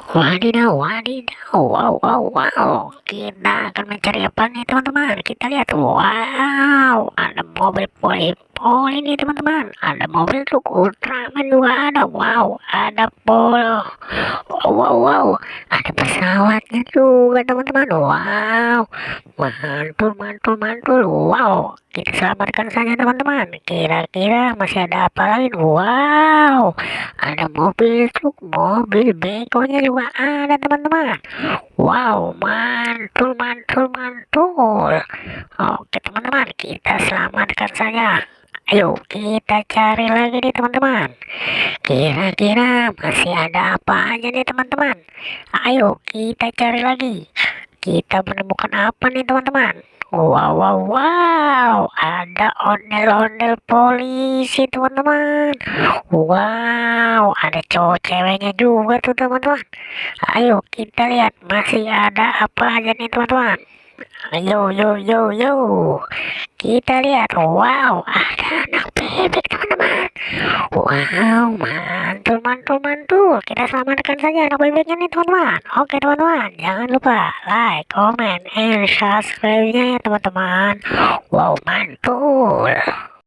Wadidaw, wadidaw, wow, wow, wow. Kita akan mencari apa nih teman-teman? Kita lihat, wow, ada mobil poli-poli nih teman-teman. Ada mobil truk Ultraman juga ada, wow, ada polo, wow, wow, wow. Ada pesawatnya juga teman-teman, wow, mantul, mantul, mantul, wow. Kita selamatkan saja teman-teman. Kira-kira masih ada apa lagi? Wow, ada mobil truk, mobil begonya juga ada teman-teman. Wow, mantul, mantul, mantul. Oke teman-teman, kita selamatkan saja. Ayo kita cari lagi nih teman-teman. Kira-kira masih ada apa aja nih teman-teman. Ayo kita cari lagi. Kita menemukan apa nih teman-teman? Wow, wow, wow, ada ondel-ondel polisi teman-teman. Wow, ada cowok ceweknya juga tuh teman-teman. Ayo kita lihat masih ada apa aja nih teman-teman. Yo, yo, yo, yo. Kita lihat, wow, ada anak bebek teman-teman. Wow, mantul, mantul, mantul. Kita selamatkan saja anak bebeknya nih teman-teman. Oke teman-teman, jangan lupa like, comment, and subscribe-nya ya teman-teman. Wow, mantul.